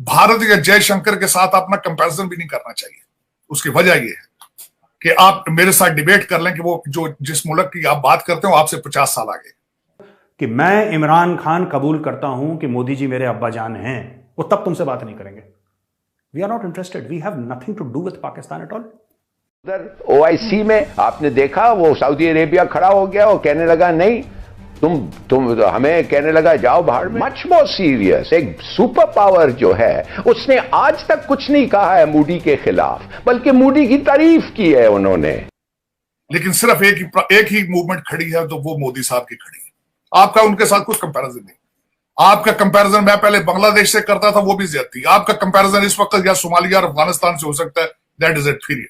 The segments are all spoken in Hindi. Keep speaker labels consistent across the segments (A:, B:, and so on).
A: भारत या जयशंकर के साथ अपना कंपैरिजन भी नहीं करना चाहिए। उसकी वजह यह है कि आप मेरे साथ डिबेट कर लें कि वो जो जिस मुल्क की आप बात करते हो आपसे 50 साल आगे।
B: कि मैं इमरान खान कबूल करता हूं कि मोदी जी मेरे अब्बा जान हैं, वो तब तुमसे बात नहीं करेंगे। We are not interested, we have nothing to do with Pakistan at all.
C: उधर ओआईसी में आपने देखा वो सऊदी अरेबिया खड़ा हो गया और कहने लगा नहीं तुम हमें कहने लगा जाओ बाहर में। मच मोर सीरियस, एक सुपर पावर जो है उसने आज तक कुछ नहीं कहा है मूडी के खिलाफ, बल्कि मूडी की तारीफ की है उन्होंने।
A: लेकिन सिर्फ एक ही मूवमेंट खड़ी है, तो वो मोदी साहब की खड़ी है। आपका उनके साथ कुछ कंपैरिजन नहीं। आपका कंपैरिजन मैं पहले बांग्लादेश से करता था, वो भी ज्यादती। आपका कंपैरिजन इस वक्त या सोमालिया और अफगानिस्तान से हो सकता है। That is it, period.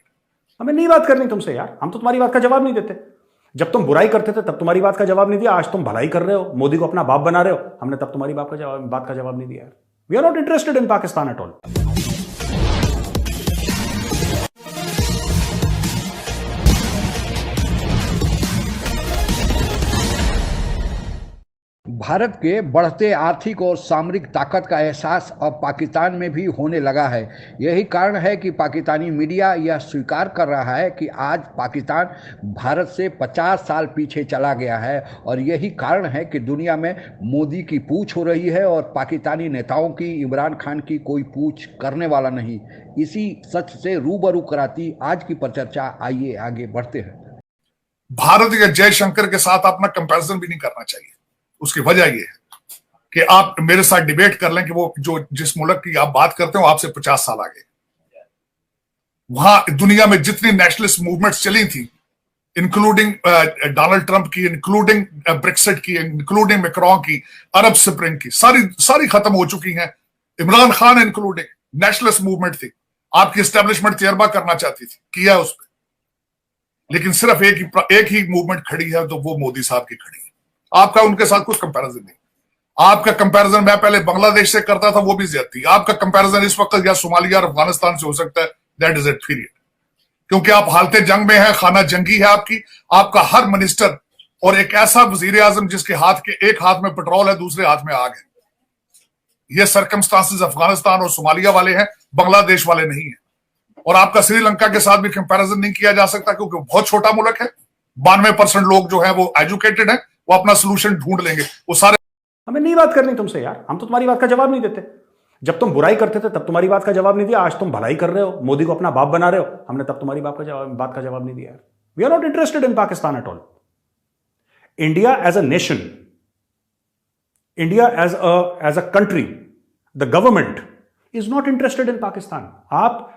B: हमें नहीं बात करनी तुमसे यार, हम तो तुम्हारी बात का जवाब नहीं देते। जब तुम बुराई करते थे तब तुम्हारी बात का जवाब नहीं दिया, आज तुम भलाई कर रहे हो, मोदी को अपना बाप बना रहे हो, हमने तब तुम्हारी बात का जवाब नहीं दिया। We are not interested in Pakistan at all.
D: Bharat के बढ़ते आर्थिक और सामरिक ताकत का एहसास अब पाकिस्तान में भी होने लगा है। यही कारण है कि पाकिस्तानी मीडिया यह स्वीकार कर रहा है कि आज पाकिस्तान भारत से 50 साल पीछे चला गया है, और यही कारण है कि दुनिया में मोदी की पूछ हो रही है और पाकिस्तानी नेताओं की, इमरान खान की कोई पूछ करने वाला नहीं। इसी सच से रूबरू कराती आज की परिचर्चा। आइए आगे बढ़ते हैं।
A: भारत या जयशंकर के साथ अपना कंपैरिजन भी नहीं करना चाहिए। उसकी वजह यह है कि आप मेरे साथ डिबेट कर लें कि वो जो जिस मुल्क की आप बात करते हो आपसे 50 साल आगे। वहां दुनिया में जितनी नेशनलिस्ट मूवमेंट्स चली थी, इंक्लूडिंग डोनाल्ड ट्रंप की, इंक्लूडिंग ब्रेक्सिट की, इंक्लूडिंग मैक्रोन की, अरब स्प्रिंग की, सारी खत्म हो चुकी हैं। Imran Khan including nationalist movement थी। आपकी एस्टेब्लिशमेंट तजर्बा करना चाहती थी, किया उस पर। लेकिन सिर्फ एक ही मूवमेंट खड़ी है, तो वो मोदी साहब की खड़ी है। आपका उनके साथ कुछ कंपैरिजन नहीं। आपका कंपैरिजन मैं पहले बांग्लादेश से करता था, वो भी ज्यादती। आपका कंपैरिजन इस वक्त या सोमालिया और अफगानिस्तान से हो सकता है। That is it, period. क्योंकि आप हालते जंग में हैं, खाना जंगी है आपका हर मिनिस्टर, और एक ऐसा वजीर आजम जिसके एक हाथ में पेट्रोल है, दूसरे हाथ में आग है। ये सर्कमस्टांसेस अफगानिस्तान और सोमालिया वाले हैं, बांग्लादेश वाले नहीं है। और आपका श्रीलंका के साथ भी कंपैरिजन नहीं किया जा सकता, क्योंकि बहुत छोटा मुल्क है। 92% लोग जो है वो एजुकेटेड है, वो अपना सोल्यूशन ढूंढ लेंगे। वो सारे
B: हमें नहीं बात करनी तुमसे यार, हम तो तुम्हारी बात का जवाब नहीं देते। जब तुम बुराई करते थे तब तुम्हारी बात का जवाब नहीं दिया, आज तुम भलाई कर रहे हो, मोदी को अपना बाप बना रहे हो, हमने तब तुम्हारी बात का जवाब नहीं दिया। We are not interested in Pakistan at all. India as a nation, India as a country, the government is not interested in Pakistan. आप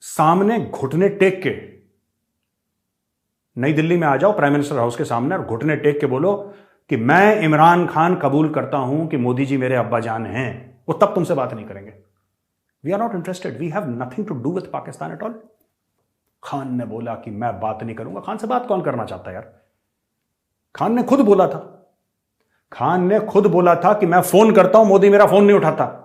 B: सामने घुटने टेक के नई दिल्ली में आ जाओ, प्राइम मिनिस्टर हाउस के सामने, और घुटने टेक के बोलो कि मैं इमरान खान कबूल करता हूं कि मोदी जी मेरे अब्बा जान हैं, वो तब तुमसे बात नहीं करेंगे। We are not interested, we have nothing to do with Pakistan at all. Khan ने बोला कि मैं बात नहीं करूंगा। खान से बात कौन करना चाहता है यार? खान ने खुद बोला था कि मैं फोन करता हूं, मोदी मेरा फोन नहीं उठाता।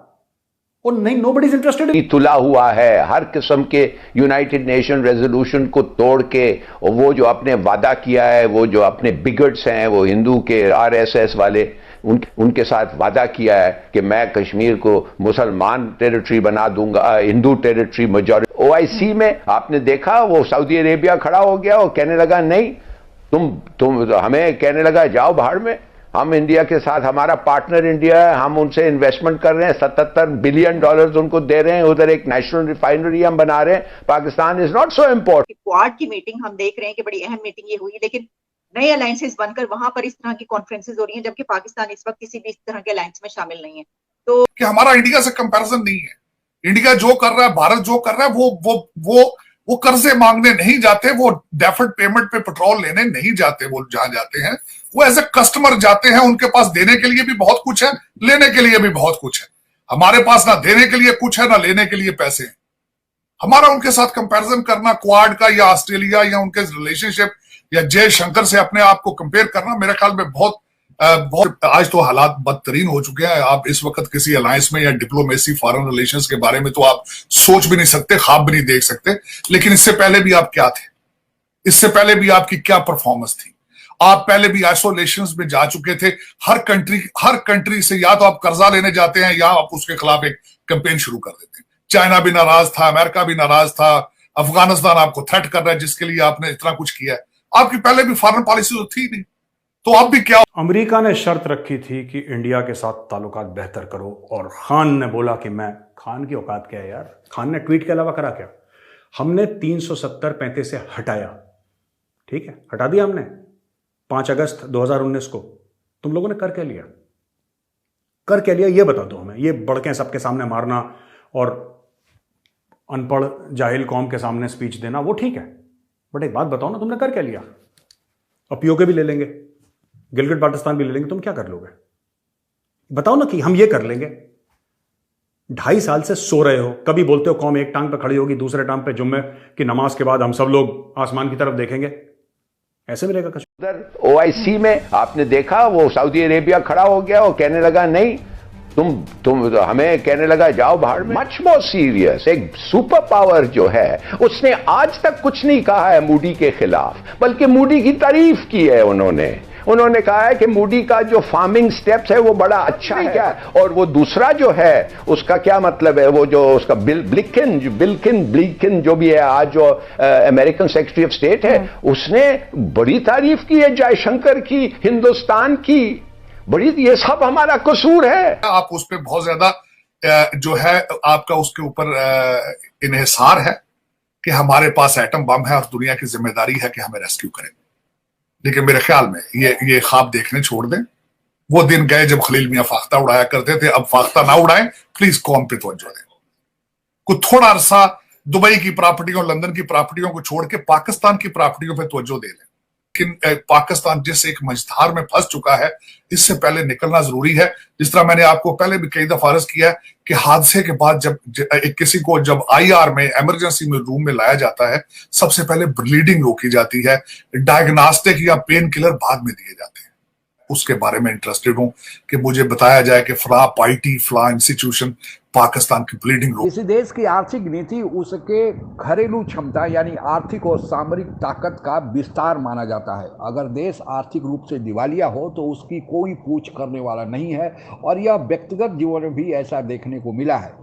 B: और नहीं, नोबडी इज इंटरेस्टेड।
C: तुला हुआ है हर किस्म के यूनाइटेड नेशन रेजोल्यूशन को तोड़ के, और वो जो अपने वादा किया है, वो जो अपने बिगट्स हैं, वो हिंदू के आरएसएस वाले, उनके साथ वादा किया है कि मैं कश्मीर को मुसलमान टेरिटरी बना दूंगा, हिंदू टेरिटरी मेजॉरिटी। ओआईसी में आपने देखा वो सऊदी अरेबिया खड़ा हो गया और कहने लगा नहीं तुम हमें कहने लगा जाओ बाहर में। हम इंडिया के साथ, हमारा पार्टनर इंडिया है, हम उनसे इन्वेस्टमेंट कर रहे हैं, $77 बिलियन उनको दे रहे हैं। उधर एक नेशनल रिफाइनरी हम बना रहे हैं। Pakistan is not so important.
E: Quad की मीटिंग हम देख रहे हैं कि बड़ी अहम मीटिंग ये हुई, लेकिन नए अलायंसेस बनकर वहां पर इस तरह की कॉन्फ्रेंसेस हो रही हैं, जबकि पाकिस्तान इस वक्त किसी भी इस तरह के अलायंस में शामिल नहीं है। तो
A: कि हमारा इंडिया से कंपैरिजन नहीं है। इंडिया जो कर रहा है, भारत जो कर रहा है, वो कर्जे मांगने नहीं जाते, वो डेफर्ड पेमेंट पे पेट्रोल लेने नहीं जाते। वो जहां जाते हैं वो एज ए कस्टमर जाते हैं। उनके पास देने के लिए भी बहुत कुछ है, लेने के लिए भी बहुत कुछ है। हमारे पास ना देने के लिए कुछ है, ना लेने के लिए पैसे हैं। हमारा उनके साथ कंपैरिजन करना, क्वाड का या ऑस्ट्रेलिया या उनके रिलेशनशिप या जयशंकर से अपने आप को कंपेयर करना, मेरे ख्याल में बहुत आज तो हालात बदतरीन हो चुके हैं। आप इस वक्त किसी अलायंस में या डिप्लोमेसी, फॉरेन रिलेशंस के बारे में तो आप सोच भी नहीं सकते, ख्वाब भी नहीं देख सकते। लेकिन इससे पहले भी आप क्या थे? इससे पहले भी आपकी क्या परफॉर्मेंस थी? आप पहले भी आइसोलेशन में जा चुके थे। हर कंट्री से या तो आप कर्जा लेने जाते हैं या आप उसके खिलाफ एक कैंपेन शुरू कर देते हैं। चाइना भी नाराज था, अमेरिका भी नाराज था, अफगानिस्तान आपको थ्रेट कर रहा है जिसके लिए आपने इतना कुछ किया है। आपकी पहले भी फॉरेन पॉलिसी तो थी नहीं, तो अब भी क्या?
B: अमेरिका ने शर्त रखी थी कि इंडिया के साथ ताल्लुकात बेहतर करो, और खान ने बोला कि मैं, खान की औकात क्या है यार? खान ने ट्वीट के अलावा करा क्या? हमने 370-35 से हटाया, ठीक है, हटा दिया हमने 5 अगस्त 2019 को। तुम लोगों ने कर क्या लिया? कर क्या लिया ये बता दो हमें। ये बड़के सबके सामने मारना और अनपढ़ जाहिल कौम के सामने स्पीच देना वो ठीक है, बट एक बात बताओ ना, तुमने कर क्या लिया? अब पीओके भी ले लेंगे, गिलगित बाल्टिस्तान भी ले लेंगे, तुम क्या कर लोगे? बताओ ना कि हम ये कर लेंगे। 2.5 साल से सो रहे हो, कभी बोलते हो कौम एक टांग पे खड़ी होगी, दूसरे टांग पे जुम्मे की नमाज के बाद हम सब लोग आसमान की तरफ देखेंगे। ऐसे भी रहेगा कश्मीर।
C: उधर ओआईसी में आपने देखा वो सऊदी अरेबिया खड़ा हो गया, वो कहने लगा नहीं तुम हमें, कहने लगा जाओ बाहर। मच मोर सीरियस, एक सुपर पावर जो है उसने आज तक कुछ नहीं कहा है मूडी के खिलाफ, बल्कि मूडी की तारीफ की है। उन्होंने कहा है कि मूडी का जो फार्मिंग स्टेप्स है वो बड़ा अच्छा है क्या, और वो दूसरा जो है उसका क्या मतलब है, वो जो उसका ब्लिंकन जो भी है आज जो अमेरिकन सेक्रेटरी ऑफ स्टेट है, उसने बड़ी तारीफ की है जयशंकर की, हिंदुस्तान की बड़ी। ये सब हमारा कसूर है।
A: आप उस पर बहुत ज्यादा जो है आपका उसके ऊपर इन्हिसार है कि हमारे पास एटम बम है और दुनिया की जिम्मेदारी है कि हमें रेस्क्यू करें। लेकिन मेरे ख्याल में ये ख्वाब देखने छोड़ दें। वो दिन गए जब खलील मियां फाख्ता उड़ाया करते थे, अब फाख्ता ना उड़ाएं, प्लीज कौम पे तवज्जो दें। कुछ थोड़ा अरसा दुबई की प्रॉपर्टियों, लंदन की प्रॉपर्टियों को छोड़ के पाकिस्तान की प्रॉपर्टियों पे तवज्जो दे लें। लेकिन पाकिस्तान जिस एक मझधार में फंस चुका है, इससे पहले निकलना जरूरी है। जिस तरह मैंने आपको पहले भी कई दफा अर्ज किया है कि हादसे के बाद जब किसी को जब आईआर में, इमरजेंसी में रूम में लाया जाता है, सबसे पहले ब्लीडिंग रोकी जाती है, डायग्नोस्टिक या पेन किलर बाद में दिए जाते हैं। उसके बारे में इंटरेस्टेड हूं कि मुझे बताया जाए कि फला पार्टी, फला इंस्टीट्यूशन पाकिस्तान की ब्लीडिंग रोक।
D: किसी देश की आर्थिक नीति उसके घरेलू क्षमता यानी आर्थिक और सामरिक ताकत का विस्तार माना जाता है। अगर देश आर्थिक रूप से दिवालिया हो तो उसकी कोई पूछ करने वाला नहीं है, और यह व्यक्तिगत जीवन में भी ऐसा देखने को मिला है।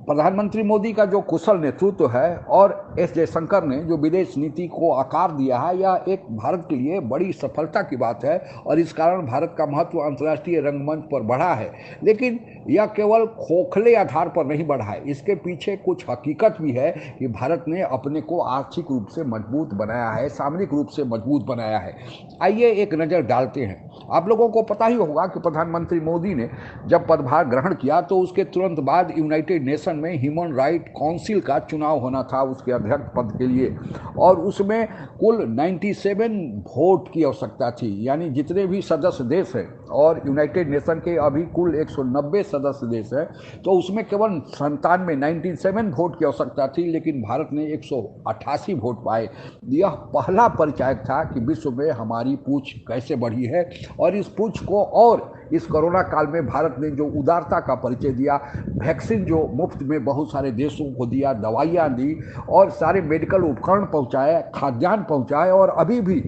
D: प्रधानमंत्री मोदी का जो कुशल नेतृत्व है और एस जयशंकर ने जो विदेश नीति को आकार दिया है, यह एक भारत के लिए बड़ी सफलता की बात है, और इस कारण भारत का महत्व अंतर्राष्ट्रीय रंगमंच पर बढ़ा है। लेकिन यह केवल खोखले आधार पर नहीं बढ़ा है, इसके पीछे कुछ हकीकत भी है कि भारत ने अपने को आर्थिक रूप से मजबूत बनाया है, सामरिक रूप से मजबूत बनाया है। आइए एक नज़र डालते हैं। आप लोगों को पता ही होगा कि प्रधानमंत्री मोदी ने जब पदभार ग्रहण किया तो उसके तुरंत बाद यूनाइटेड नेशन में ह्यूमन राइट काउंसिल का चुनाव होना था उसके अध्यक्ष पद के लिए, और उसमें कुल 97 वोट की आवश्यकता थी। यानी जितने भी सदस्य देश हैं, और यूनाइटेड नेशन के अभी कुल 190 सदस्य देश हैं, तो उसमें केवल 97 वोट की आवश्यकता थी, लेकिन भारत ने 188 वोट पाए। यह पहला परिचायक था कि विश्व में हमारी पूछ कैसे बढ़ी है, और इस पूछ को और इस कोरोना काल में भारत ने जो उदारता का परिचय दिया, वैक्सीन जो मुफ्त में बहुत सारे देशों को दिया, दवाइयाँ दी, और सारे मेडिकल उपकरण पहुँचाए, खाद्यान्न पहुँचाए, और अभी भी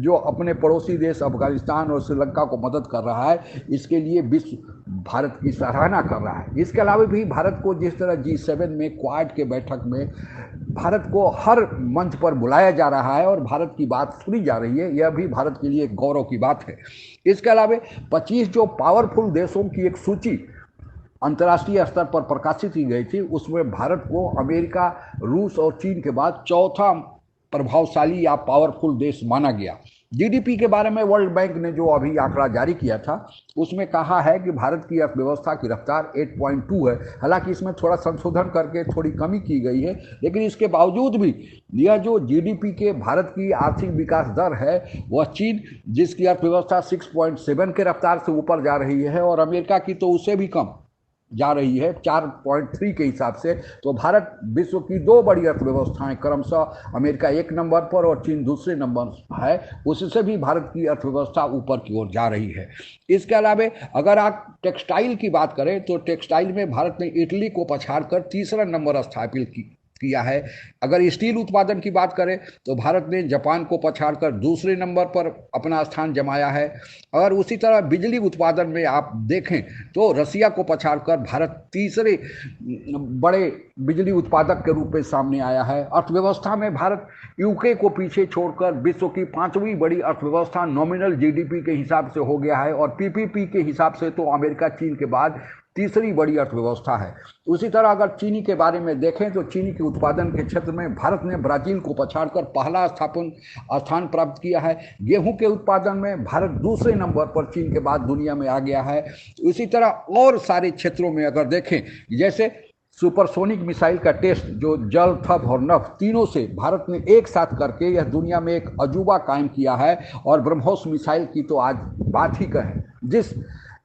D: जो अपने पड़ोसी देश अफगानिस्तान और श्रीलंका को मदद कर रहा है, इसके लिए विश्व भारत की सराहना कर रहा है। इसके अलावा भी भारत को जिस तरह G7 में, क्वाड के बैठक में भारत को हर मंच पर बुलाया जा रहा है और भारत की बात सुनी जा रही है, यह भी भारत के लिए गौरव की बात है। इसके अलावा 25 जो पावरफुल देशों की एक सूची अंतर्राष्ट्रीय स्तर पर प्रकाशित की गई थी, उसमें भारत को अमेरिका, रूस और चीन के बाद चौथा प्रभावशाली या पावरफुल देश माना गया। जीडीपी के बारे में वर्ल्ड बैंक ने जो अभी आंकड़ा जारी किया था, उसमें कहा है कि भारत की अर्थव्यवस्था की रफ्तार 8.2 है। हालांकि इसमें थोड़ा संशोधन करके थोड़ी कमी की गई है, लेकिन इसके बावजूद भी यह जो जीडीपी के भारत की आर्थिक विकास दर है, वह चीन जिसकी अर्थव्यवस्था 6.7 के रफ्तार से ऊपर जा रही है, और अमेरिका की तो उससे भी कम जा रही है 4.3 के हिसाब से। तो भारत विश्व की दो बड़ी अर्थव्यवस्थाएं, क्रमशः अमेरिका 1 नंबर पर और चीन दूसरे नंबर है, उससे भी भारत की अर्थव्यवस्था ऊपर की ओर जा रही है। इसके अलावा अगर आप टेक्सटाइल की बात करें तो टेक्सटाइल में भारत ने इटली को पछाड़कर तीसरा नंबर स्थापित किया है। अगर स्टील उत्पादन की बात करें तो भारत ने जापान को पछाड़कर दूसरे नंबर पर अपना स्थान जमाया है। अगर उसी तरह बिजली उत्पादन में आप देखें तो रसिया को पछाड़कर भारत तीसरे बड़े बिजली उत्पादक के रूप में सामने आया है। अर्थव्यवस्था में भारत यूके को पीछे छोड़कर विश्व की 5वीं बड़ी अर्थव्यवस्था नॉमिनल जीडीपी के हिसाब से हो गया है और पीपीपी के हिसाब से तो अमेरिका चीन के बाद तीसरी बड़ी अर्थव्यवस्था है। उसी तरह अगर चीनी के बारे में देखें तो चीनी के उत्पादन के क्षेत्र में भारत ने ब्राजील को पछाड़कर पहला स्थान प्राप्त किया है। गेहूं के उत्पादन में भारत दूसरे नंबर पर चीन के बाद दुनिया में आ गया है। इसी तरह और सारे क्षेत्रों में अगर देखें, जैसे सुपरसोनिक मिसाइल का टेस्ट जो जल, थल और नभ तीनों से भारत ने एक साथ करके यह दुनिया में एक अजूबा कायम किया है। और ब्रह्मोस मिसाइल की तो आज बात ही कहें। जिस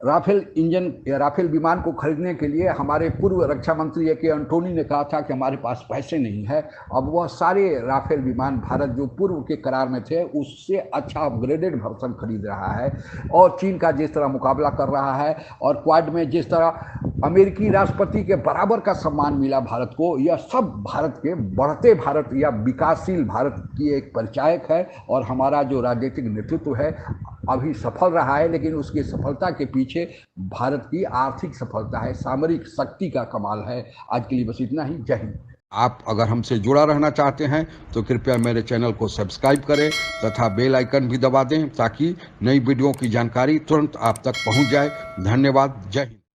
D: राफेल विमान को खरीदने के लिए हमारे पूर्व रक्षा मंत्री ए.के. एंटोनी ने कहा था कि हमारे पास पैसे नहीं है, अब वह सारे राफेल विमान भारत जो पूर्व के करार में थे उससे अच्छा अपग्रेडेड वर्जन खरीद रहा है। और चीन का जिस तरह मुकाबला कर रहा है और क्वाड में जिस तरह अमेरिकी राष्ट्रपति के बराबर का सम्मान मिला भारत को, यह सब भारत के बढ़ते भारत या विकासशील भारत की एक परिचायक है। और हमारा जो राजनीतिक नेतृत्व है अभी सफल रहा है, लेकिन उसकी सफलता के पीछे भारत की आर्थिक सफलता है, सामरिक शक्ति का कमाल है। आज के लिए बस इतना ही। जय हिंद।
F: आप अगर हमसे जुड़ा रहना चाहते हैं तो कृपया मेरे चैनल को सब्सक्राइब करें तथा बेल आइकन भी दबा दें ताकि नई वीडियो की जानकारी तुरंत आप तक पहुंच जाए। धन्यवाद। जय हिंद।